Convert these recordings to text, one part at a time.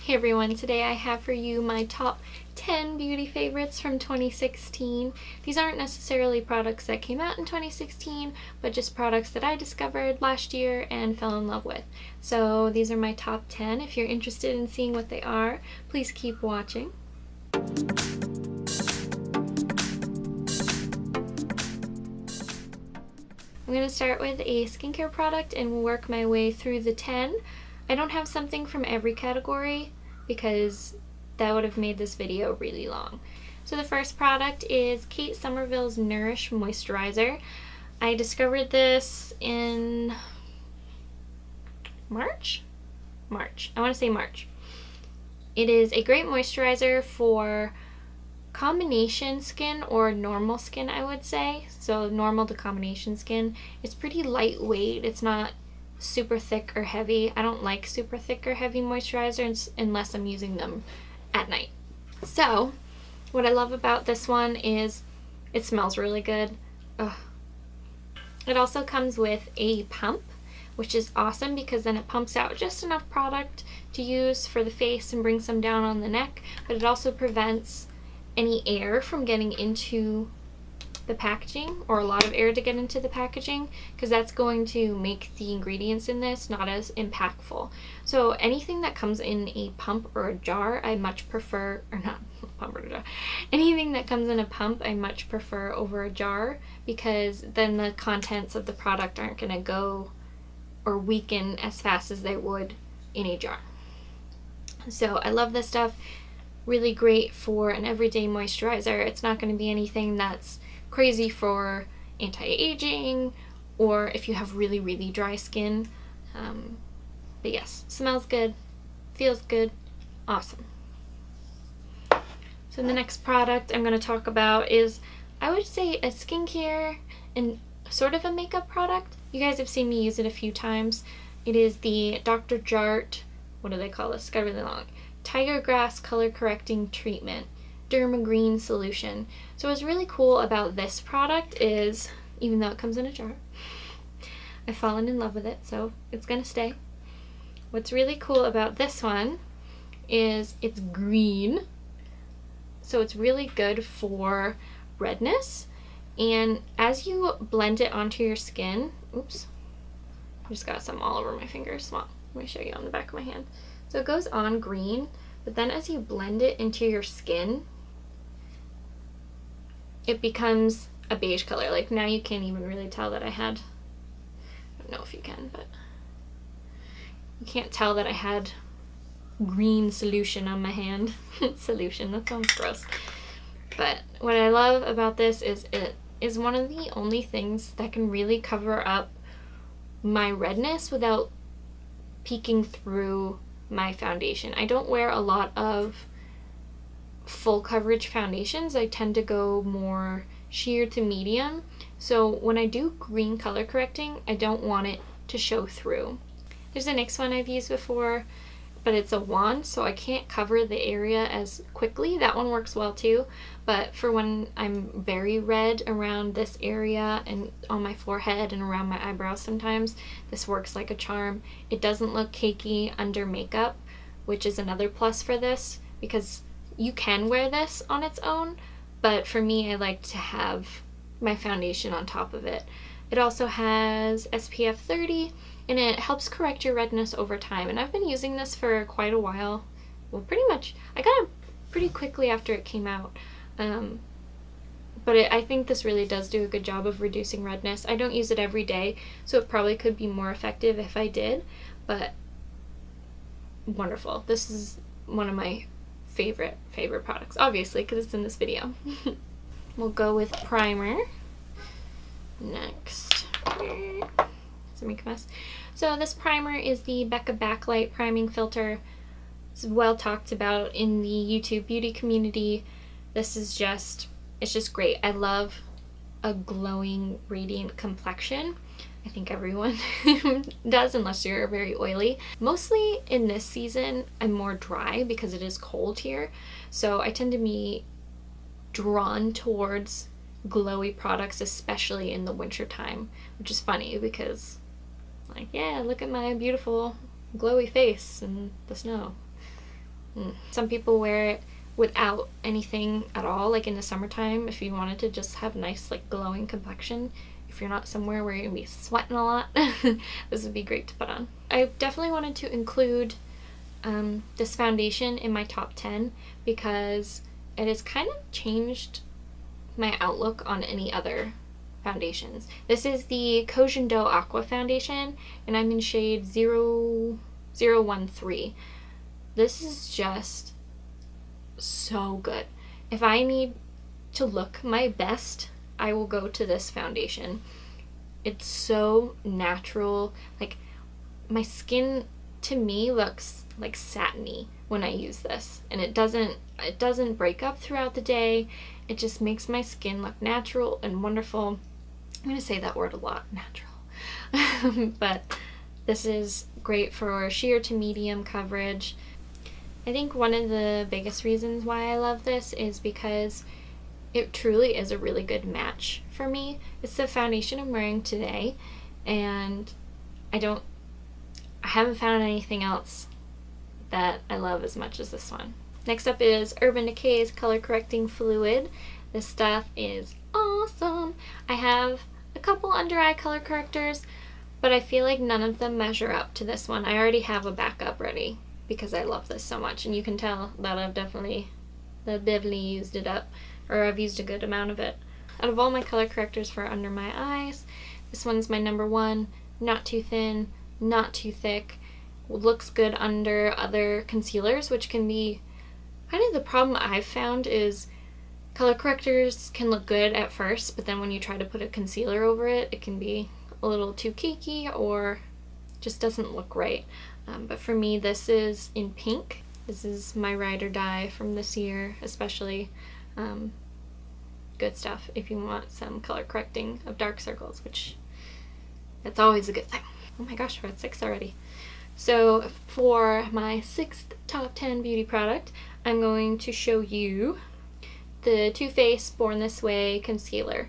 Hey everyone, today I have for you my top 10 beauty favorites from 2016. These aren't necessarily products that came out in 2016, but just products that I discovered last year and fell in love with. So these are my top 10. If you're interested in seeing what they are, please keep watching. I'm going to start with a skincare product and work my way through the 10. I don't have something from every category because that would have made this video really long. So the first product is Somerville's Nourish Moisturizer. I discovered this in March. I want to say March. It is a great moisturizer for combination skin or normal skin, I would say. So normal to combination skin. It's pretty lightweight. It's not super thick or heavy. I don't like super thick or heavy moisturizers unless I'm using them at night. So what I love about this one is it smells really good. Ugh. It also comes with a pump, which is awesome because then it pumps out just enough product to use for the face and bring some down on the neck, but it also prevents any air from getting into the packaging, or a lot of air to get into the packaging, because that's going to make the ingredients in this not as impactful. So anything that comes in a pump or a jar, I much prefer, or not pump or a jar, anything that comes in a pump I much prefer over a jar, because then the contents of the product aren't going to go or weaken as fast as they would in a jar. So I love this stuff. Really great for an everyday moisturizer. It's not going to be anything that's crazy for anti-aging or if you have really, really dry skin. But yes, smells good, feels good, awesome. So the next product I'm going to talk about is, I would say, a skincare and sort of a makeup product. You guys have seen me use it a few times. It is the Dr. Jart, what do they call this? It's got really long. Tiger Grass Color Correcting Treatment Dermagreen Solution. So what's really cool about this product is, even though it comes in a jar, I've fallen in love with it, so it's gonna stay. What's really cool about this one is it's green, so it's really good for redness, and as you blend it onto your skin, oops, I just got some all over my fingers. Well, let me show you on the back of my hand. So it goes on green, but then as you blend it into your skin, it becomes a beige color. Like now you can't even really tell that I had, I don't know if you can, but you can't tell that I had green solution on my hand. Solution, that sounds gross. But what I love about this is it is one of the only things that can really cover up my redness without peeking through my foundation. I don't wear a lot of full coverage foundations. I tend to go more sheer to medium. So when I do green color correcting, I don't want it to show through. There's a NYX one I've used before, but it's a wand, so I can't cover the area as quickly. That one works well too, but for when I'm very red around this area and on my forehead and around my eyebrows sometimes, this works like a charm. It doesn't look cakey under makeup, which is another plus for this, because you can wear this on its own, but for me, I like to have my foundation on top of it. It also has SPF 30, and it helps correct your redness over time. And I've been using this for quite a while. Well, pretty much, I got it pretty quickly after it came out. But I think this really does do a good job of reducing redness. I don't use it every day, so it probably could be more effective if I did, but wonderful. This is one of my favorite products, obviously, because it's in this video. We'll go with primer next. It's a make a mess. So this primer is the Becca Backlight Priming Filter. It's well talked about in the YouTube beauty community. This is just, it's just great. I love a glowing, radiant complexion. I think everyone does, unless you're very oily. Mostly in this season, I'm more dry because it is cold here. So I tend to be drawn towards glowy products, especially in the winter time, which is funny because, like, yeah, look at my beautiful glowy face in the snow. Some people wear it without anything at all, like in the summertime, if you wanted to just have nice, like, glowing complexion. If you're not somewhere where you're gonna be sweating a lot, this would be great to put on. I definitely wanted to include this foundation in my top 10 because it has kind of changed my outlook on any other foundations. This is the Kojin Do Aqua foundation, and I'm in shade 013. This is just so good. If I need to look my best, I will go to this foundation. It's so natural. Like, my skin to me looks like satiny when I use this, and it doesn't break up throughout the day. It just makes my skin look natural and wonderful. I'm gonna say that word a lot, natural. But this is great for sheer to medium coverage. I think one of the biggest reasons why I love this is because it truly is a really good match for me. It's the foundation I'm wearing today, and I haven't found anything else that I love as much as this one. Next up is Urban Decay's Color Correcting Fluid. This stuff is awesome. I have a couple under eye color correctors, but I feel like none of them measure up to this one. I already have a backup ready because I love this so much, and you can tell that I've definitely used it up, or I've used a good amount of it. Out of all my color correctors for under my eyes, this one's my number one. Not too thin, not too thick. Looks good under other concealers, which can be kind of the problem I've found is color correctors can look good at first, but then when you try to put a concealer over it, it can be a little too cakey or just doesn't look right. But for me, this is in pink. This is my ride or die from this year, especially. Good stuff if you want some color correcting of dark circles, which that's always a good thing. Oh my gosh, we're at 6 already. So for my 6th top 10 beauty product, I'm going to show you the Too Faced Born This Way concealer.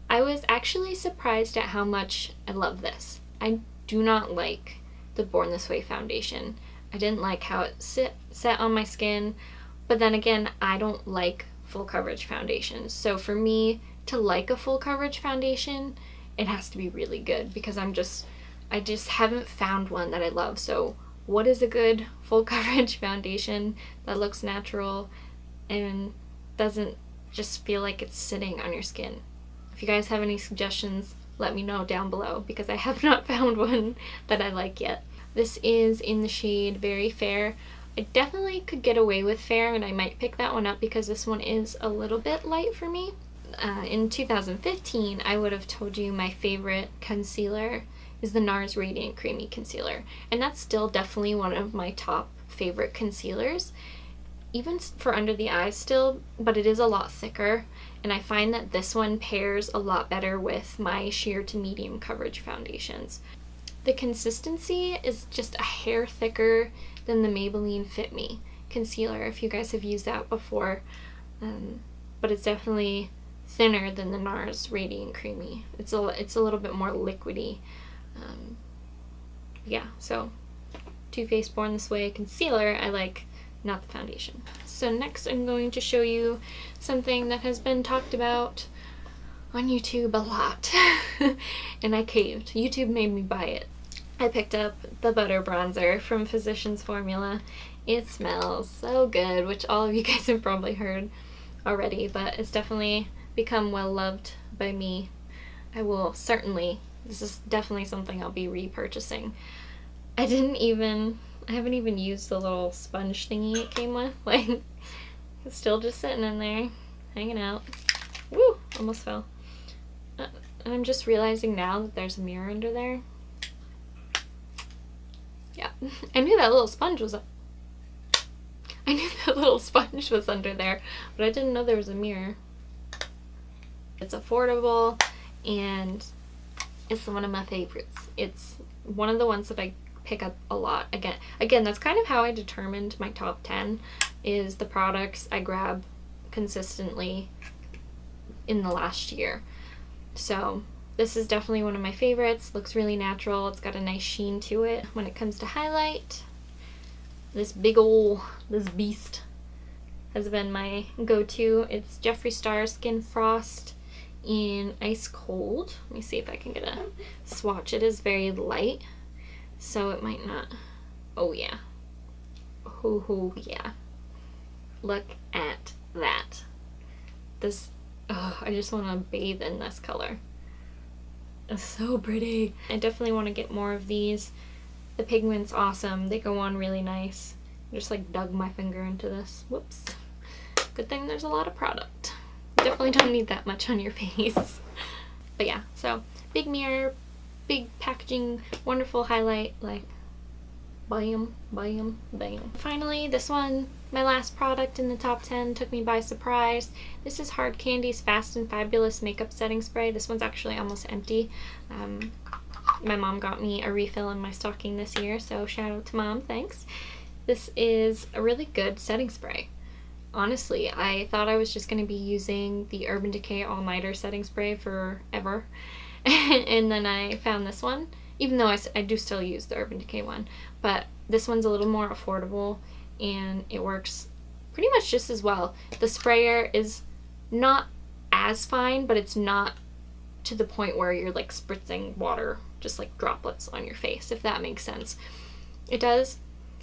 I was actually surprised at how much I love this. I do not like the Born This Way foundation. I didn't like how it set on my skin, but then again, I don't like full coverage foundations. So for me to like a full coverage foundation, it has to be really good because I just haven't found one that I love. So what is a good full coverage foundation that looks natural and doesn't just feel like it's sitting on your skin? If you guys have any suggestions, let me know down below because I have not found one that I like yet. This is in the shade Very Fair. I definitely could get away with fair, and I might pick that one up because this one is a little bit light for me. In 2015, I would have told you my favorite concealer is the NARS Radiant Creamy Concealer, and that's still definitely one of my top favorite concealers, even for under the eyes still, but it is a lot thicker, and I find that this one pairs a lot better with my sheer to medium coverage foundations. The consistency is just a hair thicker than the Maybelline Fit Me concealer, if you guys have used that before, but it's definitely thinner than the NARS Radiant Creamy. It's a little bit more liquidy. Yeah, so Too Faced Born This Way concealer I like, not the foundation. So next I'm going to show you something that has been talked about on YouTube a lot and I caved. YouTube made me buy it. I picked up the Butter Bronzer from Physicians Formula. It smells so good, which all of you guys have probably heard already, but it's definitely become well loved by me. This is definitely something I'll be repurchasing. I haven't even used the little sponge thingy it came with. Like, it's still just sitting in there, hanging out. Woo! Almost fell. And I'm just realizing now that there's a mirror under there. Yeah, I knew that little sponge was under there, but I didn't know there was a mirror. It's affordable, and it's one of my favorites. It's one of the ones that I pick up a lot. Again, that's kind of how I determined my top 10, is the products I grab consistently in the last year. So this is definitely one of my favorites. Looks really natural. It's got a nice sheen to it. When it comes to highlight, this beast has been my go-to. It's Jeffree Star Skin Frost in Ice Cold. Let me see if I can get a swatch. It is very light, so it might not. Oh yeah. Oh yeah. Look at that. This, oh, I just want to bathe in this color. It's so pretty. I definitely want to get more of these. The pigment's awesome. They go on really nice. I just like dug my finger into this. Whoops. Good thing there's a lot of product. Definitely don't need that much on your face. But yeah, so big mirror, big packaging, wonderful highlight, like bam, bam, bam. Finally, this one, my last product in the top 10, took me by surprise. This is Hard Candy's Fast and Fabulous Makeup Setting Spray. This one's actually almost empty. My mom got me a refill in my stocking this year, so shout out to Mom, thanks. This is a really good setting spray. Honestly, I thought I was just going to be using the Urban Decay All Nighter setting spray forever. And then I found this one, even though I do still use the Urban Decay one. But this one's a little more affordable, and it works pretty much just as well. The sprayer is not as fine, but it's not to the point where you're like spritzing water, just like droplets on your face, if that makes sense. It does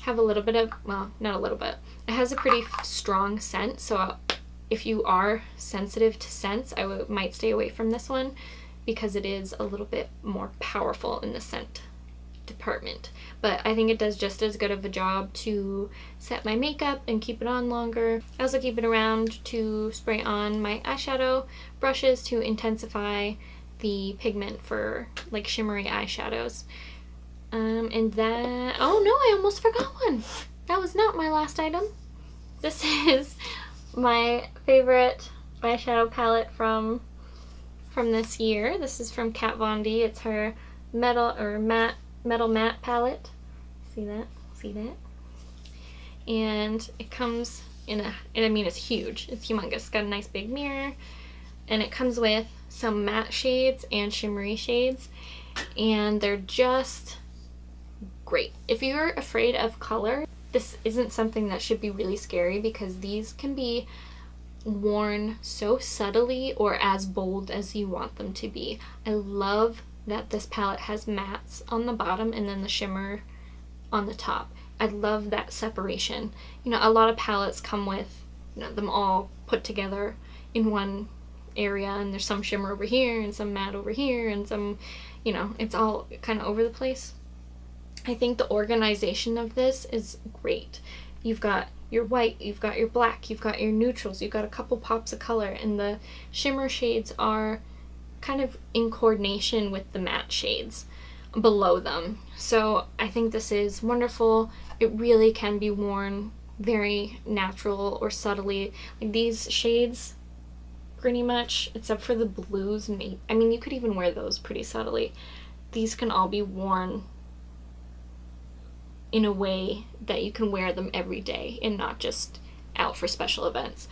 have a little bit of, well, not a little bit, it has a pretty strong scent, so if you are sensitive to scents, I might stay away from this one because it is a little bit more powerful in the scent department. But I think it does just as good of a job to set my makeup and keep it on longer. I also keep it around to spray on my eyeshadow brushes to intensify the pigment for like shimmery eyeshadows. And that, oh no, I almost forgot one. That was not my last item. This is my favorite eyeshadow palette from this year. This is from Kat Von D. It's her MetalMatte palette. See that? See that? And it comes in a, and I mean it's huge. It's humongous. It's got a nice big mirror. And it comes with some matte shades and shimmery shades. And they're just great. If you're afraid of color, this isn't something that should be really scary because these can be worn so subtly or as bold as you want them to be. I love that this palette has mattes on the bottom and then the shimmer on the top. I love that separation. You know, a lot of palettes come with, you know, them all put together in one area, and there's some shimmer over here and some matte over here and some, you know, it's all kind of over the place. I think the organization of this is great. You've got your white, you've got your black, you've got your neutrals, you've got a couple pops of color, and the shimmer shades are kind of in coordination with the matte shades below them. So I think this is wonderful. It really can be worn very natural or subtly. Like these shades, pretty much, except for the blues, maybe, I mean, you could even wear those pretty subtly. These can all be worn in a way that you can wear them every day and not just out for special events.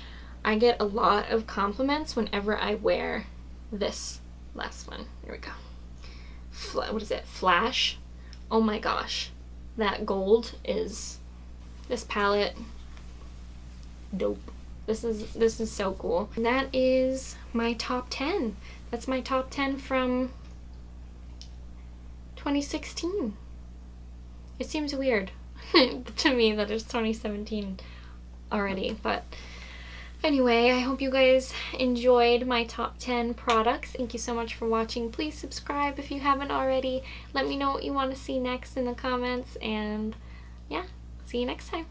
I get a lot of compliments whenever I wear this last one. Here we go. What is it? Flash. Oh my gosh. That gold is, this palette, dope. This is so cool. And that is my top 10. That's my top 10 from 2016. It seems weird to me that it's 2017 already, but anyway, I hope you guys enjoyed my top 10 products. Thank you so much for watching. Please subscribe if you haven't already. Let me know what you want to see next in the comments, and yeah, see you next time.